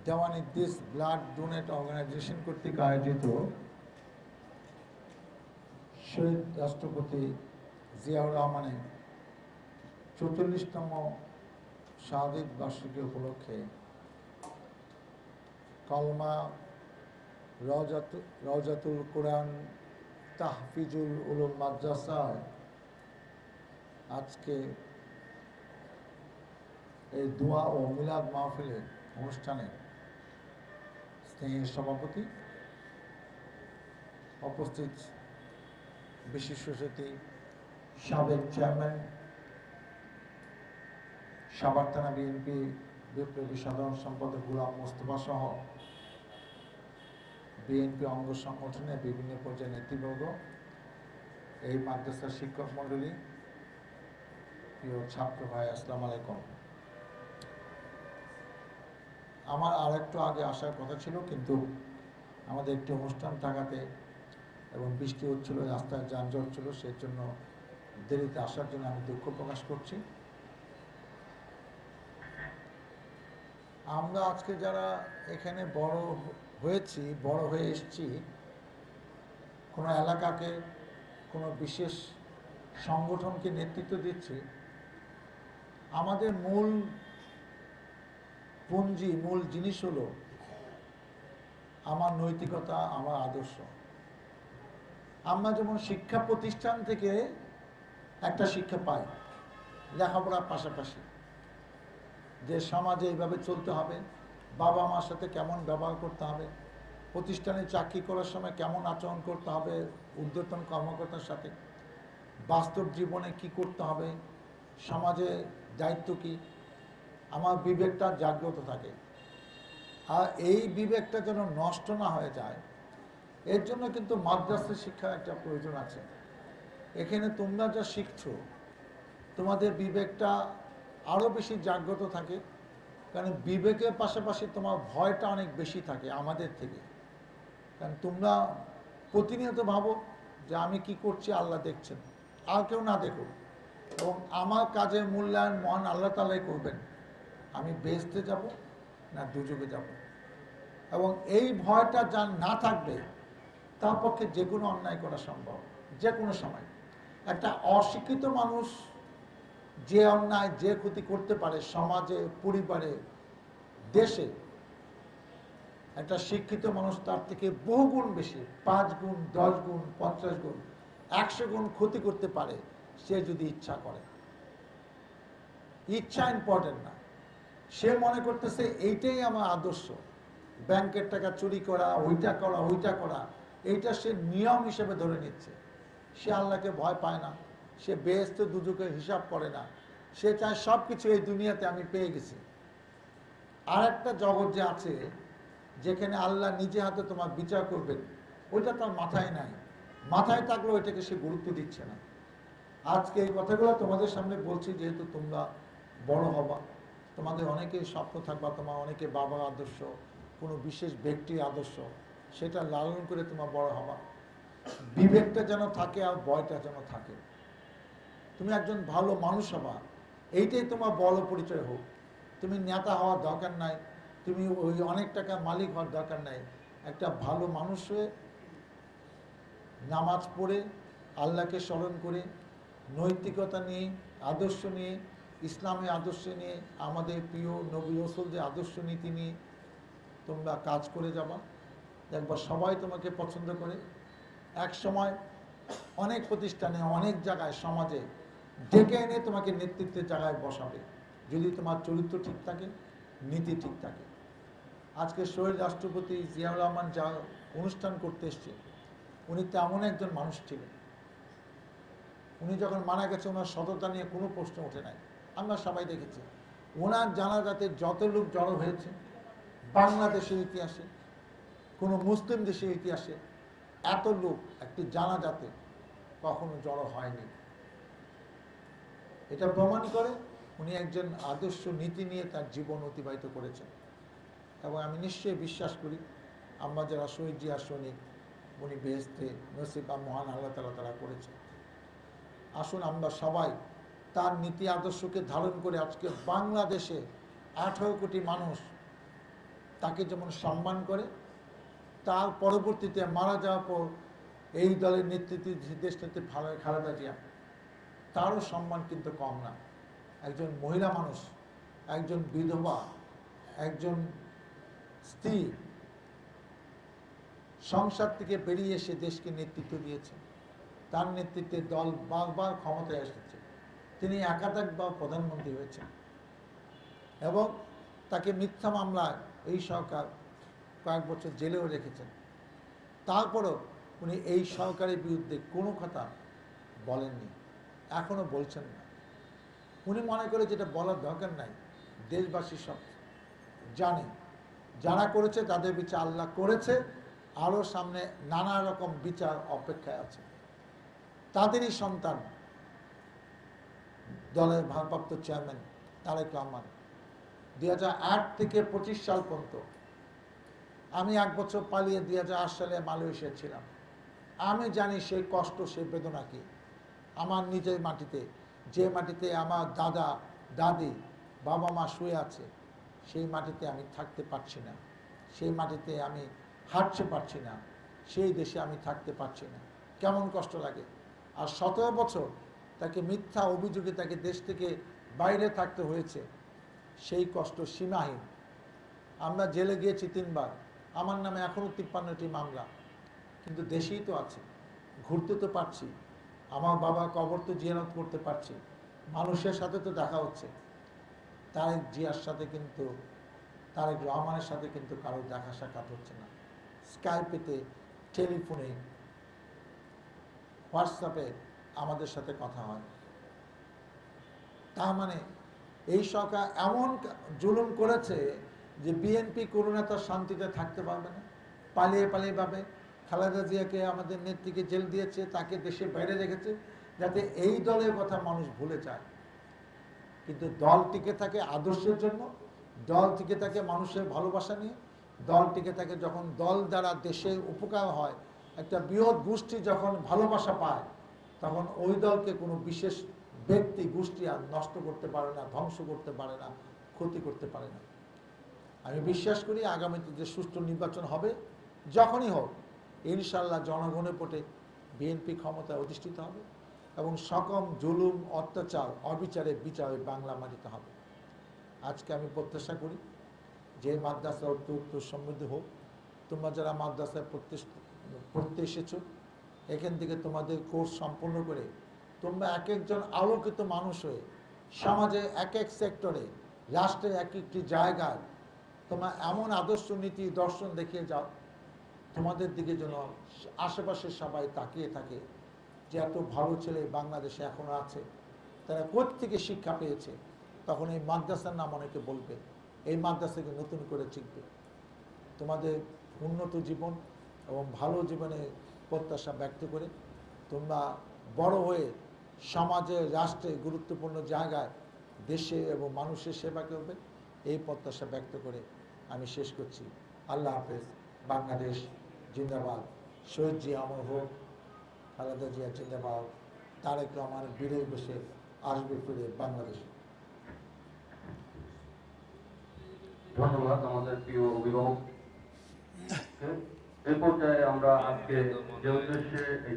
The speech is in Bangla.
দেওয়ানির্দেশ ব্লাড ডোনেট অর্গানাইজেশন কর্তৃক আয়োজিত শহীদ রাষ্ট্রপতি জিয়াউর রহমানের ৪৪তম শাহাদত বার্ষিকী উপলক্ষে কলমা রওজাতুল কোরআন তাহফিজুল উলুম মাদ্রাসায় আজকে এই দোয়া ও মিলাদ মাহফিলের অনুষ্ঠানে স্নেহের সভাপতি, উপস্থিত বিশিষ্ট অতিথি, সাবেক চেয়ারম্যান, সাভার থানা বিএনপি বিপ্লবী সাধারণ সম্পাদক গোলাম মোস্তফা সহ বিএনপি অঙ্গ সংগঠনের বিভিন্ন পর্যায়ের নেতৃবর্গ, এই মাদ্রাসার শিক্ষক মণ্ডলী, প্রিয় ছাত্র ভাই, আসসালামু আলাইকুম। আমার আর একটু আগে আসার কথা ছিল, কিন্তু আমাদের একটি অনুষ্ঠান থাকাতে এবং বৃষ্টি হচ্ছিল, রাস্তায় যানজট ছিল, সেই জন্য দেরিতে আসার জন্য আমি দুঃখ প্রকাশ করছি। আমরা আজকে যারা এখানে বড় হয়ে এসেছি, কোনো এলাকাকে, কোনো বিশেষ সংগঠনকে নেতৃত্ব দিচ্ছি, আমাদের মূল পুঁজি, মূল জিনিস হলো আমার নৈতিকতা, আমার আদর্শ। আমরা যেমন শিক্ষা প্রতিষ্ঠান থেকে একটা শিক্ষা পাই, লেখাপড়ার পাশাপাশি যে সমাজে এইভাবে চলতে হবে, বাবা মার সাথে কেমন ব্যবহার করতে হবে, প্রতিষ্ঠানে চাকরি করার সময় কেমন আচরণ করতে হবে ঊর্ধ্বতন কর্মকর্তার সাথে, বাস্তব জীবনে কি করতে হবে, সমাজে দায়িত্ব কি, আমার বিবেকটা জাগ্রত থাকে। আর এই বিবেকটা যেন নষ্ট না হয়ে যায়, এর জন্য কিন্তু মাদ্রাসা শিক্ষার একটা প্রয়োজন আছে। এখানে তোমরা যা শিখছো, তোমাদের বিবেকটা আরও বেশি জাগ্রত থাকে, কারণ বিবেকের পাশাপাশি তোমার ভয়টা অনেক বেশি থাকে আমাদের থেকে। কারণ তোমরা প্রতিনিয়ত ভাবো যে আমি কি করছি আল্লাহ দেখছেন, আর কেউ না দেখুক, এবং আমার কাজের মূল্যায়ন মহান আল্লাহ তাআলাই করবেন, আমি বেহেশতে যাব না দুজকে যাব। এবং এই ভয়টা যার না থাকবে, তার পক্ষে যে কোনো অন্যায় করা সম্ভব, যে কোনো সময়। একটা অশিক্ষিত মানুষ যে অন্যায়, যে ক্ষতি করতে পারে সমাজে, পরিবারে, দেশে, একটা শিক্ষিত মানুষ তার থেকে বহুগুণ বেশি, 5 গুণ, 10 গুণ, 50 গুণ, 100 গুণ ক্ষতি করতে পারে, সে যদি ইচ্ছা করে। ইচ্ছা ইম্পর্টেন্ট না, সে মনে করতেছে এইটাই আমার আদর্শ, ব্যাংকের টাকা চুরি করা, ওইটা করা, এইটা সে নিয়ম হিসেবে ধরে নিচ্ছে। সে আল্লাহকে ভয় পায় না, সে বেহেশত দুজকের হিসাব করে না, সে চায় সব কিছু এই দুনিয়াতে আমি পেয়ে গেছি। আর একটা জগৎ যে আছে, যেখানে আল্লাহ নিজে হাতে তোমার বিচার করবেন, ওইটা তার মাথায় নাই। মাথায় থাকলেও ওইটাকে সে গুরুত্ব দিচ্ছে না। আজকে এই কথাগুলো তোমাদের সামনে বলছি, যেহেতু তোমরা বড় হবা, তোমাদের অনেকেই স্বপ্ন থাকবা, তোমার অনেকে বাবার আদর্শ, কোনো বিশেষ ব্যক্তির আদর্শ, সেটা লালন করে তোমার বড় হবা। বিবেকটা যেন থাকে আর ভয়টা যেন থাকে। তুমি একজন ভালো মানুষ হবা, এইটাই তোমার বড় পরিচয় হোক। তুমি নেতা হওয়ার দরকার নাই, তুমি ওই অনেক টাকা মালিক হওয়ার দরকার নাই। একটা ভালো মানুষ হয়ে, নামাজ পড়ে, আল্লাহকে স্মরণ করে, নৈতিকতা নিয়ে, আদর্শ নিয়ে, ইসলামের আদর্শ নিয়ে, আমাদের প্রিয় নবী রাসূলদের আদর্শ নীতি নিয়ে তোমরা কাজ করে যাবা। একবার সবাই তোমাকে পছন্দ করে। এক সময় অনেক প্রতিষ্ঠানে, অনেক জায়গায়, সমাজে ডেকে এনে তোমাকে নেতৃত্বের জায়গায় বসাবে, যদি তোমার চরিত্র ঠিক থাকে, নীতি ঠিক থাকে। আজকে শহীদ রাষ্ট্রপতি জিয়াউর রহমান যা অনুষ্ঠান করতে এসছে, উনি তেমন একজন মানুষ ছিলেন। উনি যখন মারা গেছে, ওনার সততা নিয়ে কোনো প্রশ্ন ওঠে নাই, আমরা সবাই দেখেছি। ওনার জানাজাতে যত লোক জড়ো হয়েছে, বাংলাদেশের ইতিহাসে, কোনো মুসলিম দেশের ইতিহাসে এত লোক একটি জানাজাতে কখনো জড়ো হয়নি। এটা প্রমাণ করে উনি একজন আদর্শ নীতি নিয়ে তার জীবন অতিবাহিত করেছেন। এবং আমি নিশ্চয়ই বিশ্বাস করি, আমরা যারা শহীদ জিয়া সৈনিক, উনি বেহেশতে নসিব মহান আল্লাহ তাআলা তারা করেছেন। আসুন আমরা সবাই তার নীতি আদর্শকে ধারণ করে আজকে বাংলাদেশে 18 কোটি মানুষ তাকে যেমন সম্মান করে, তার পরবর্তীতে মারা যাওয়ার পর এই দলের নেতৃত্বে দেশ নেত্রী খালেদা জিয়া, তারও সম্মান কিন্তু কম না। একজন মহিলা মানুষ, একজন বিধবা, একজন স্ত্রী সংসার থেকে বেরিয়ে এসে দেশকে নেতৃত্ব দিয়েছে। তার নেতৃত্বে দল বারবার ক্ষমতায় এসেছে। তিনি একাধিকবার প্রধানমন্ত্রী হয়েছেন এবং তাকে মিথ্যা মামলায় এই সরকার কয়েক বছর জেলেও রেখেছেন। তারপরেও উনি এই সরকারের বিরুদ্ধে কোনো কথা বলেননি, এখনও বলছেন না। উনি মনে করে যেটা বলার দরকার নাই, দেশবাসী সব জানে, যারা করেছে তাদের বিচার আল্লাহ করেছে, আরও সামনে নানা রকম বিচার অপেক্ষায় আছে। তাদেরই সন্তান দলের ভারপ্রাপ্ত চেয়ারম্যান তারেক রহমান 2008 থেকে 25 সাল পর্যন্ত, আমি 1 বছর পালিয়ে 2008 সালে মালয়েশিয়া ছিলাম। আমি জানি সেই কষ্ট, সেই বেদনা কি। আমার নিজের মাটিতে, যে মাটিতে আমার দাদা দাদি বাবা মা শুয়ে আছে, সেই মাটিতে আমি থাকতে পারছি না, সেই মাটিতে আমি হাঁটতে পারছি না, সেই দেশে আমি থাকতে পারছি না। কেমন কষ্ট লাগে। আর 17 বছর তাকে মিথ্যা অভিযোগে তাকে দেশ থেকে বাইরে থাকতে হয়েছে, সেই কষ্ট সীমাহীন। আমরা জেলে গিয়েছি 3 বার, আমার নামে এখনও 53টি মামলা, কিন্তু দেশেই তো আছে, ঘুরতে তো পারছি, আমার বাবা কবর তো জিয়ারত করতে পারছি, মানুষের সাথে তো দেখা হচ্ছে। তারেক জিয়ার সাথে কিন্তু, তারেক রহমানের সাথে কিন্তু কারো দেখা সাক্ষাৎ হচ্ছে না। স্কাইপেতে, টেলিফোনে, হোয়াটসঅ্যাপে আমাদের সাথে কথা হয়। তার মানে এই সরকার এমন জুলুম করেছে যে বিএনপি কোনো নেতা শান্তিতে থাকতে পারবে না, পালিয়ে পালিয়ে পাবে। খালেদা জিয়াকে, আমাদের নেত্রীকে জেল দিয়েছে, তাকে দেশের বাইরে রেখেছে, যাতে এই দলের কথা মানুষ ভুলে যায়। কিন্তু দল টিকে থাকে আদর্শের জন্য, দল টিকে থাকে মানুষের ভালোবাসা নিয়ে, দল টিকে থাকে যখন দল দ্বারা দেশের উপকার হয়। একটা বৃহৎ গোষ্ঠী যখন ভালোবাসা পায়, তখন ওই দলকে কোনো বিশেষ ব্যক্তি গোষ্ঠী আর নষ্ট করতে পারে না, ধ্বংস করতে পারে না, ক্ষতি করতে পারে না। আমি বিশ্বাস করি আগামীতে যে সুষ্ঠু নির্বাচন হবে, যখনই হোক, ইনশাল্লাহ জনগণের ভোটে বিএনপি ক্ষমতায় অধিষ্ঠিত হবে এবং সকম জুলুম, অত্যাচার, অবিচারের বিচারে বাংলা মাটিতে হবে। আজকে আমি প্রত্যাশা করি যে মাদ্রাসা উত্তর সমৃদ্ধ হোক। তোমরা যারা মাদ্রাসায় পড়তে এসেছো, এখান থেকে তোমাদের কোর্স সম্পূর্ণ করে তোমরা এক একজন আলোকিত মানুষ হয়ে সমাজে এক এক সেক্টরে, রাষ্ট্রের এক একটি জায়গায় তোমরা এমন আদর্শ নীতি দর্শন দেখিয়ে যাও, তোমাদের দিকে যেন আশেপাশের সবাই তাকিয়ে থাকে যে এত ভালো ছেলে বাংলাদেশে এখনো আছে, তারা কোত্থেকে শিক্ষা পেয়েছে। তখন এই মাদ্রাসার নাম অনেকে বলবে, এই মাদ্রাসাকে নতুন করে শিখবে। তোমাদের উন্নত জীবন এবং ভালো জীবনে প্রত্যাশা ব্যক্ত করে তোমরা বড় হয়ে সমাজে, রাষ্ট্রে গুরুত্বপূর্ণ জায়গায় দেশে এবং মানুষের সেবা করবে, এই প্রত্যাশা ব্যক্ত করে আমি শেষ করছি। আল্লাহ হাফেজ। বাংলাদেশ জিন্দাবাদ। শহীদ জিয়া অমর হোক, খালেদা জিয়া জিন্দাবাদ। তারেক রহমান বীরের বসে আসবে ফিরে বাংলাদেশে। ধন্যবাদ আমাদের প্রিয় অভিভাবক। এই পর্যায়ে আমরা আজকে যে উদ্দেশ্যে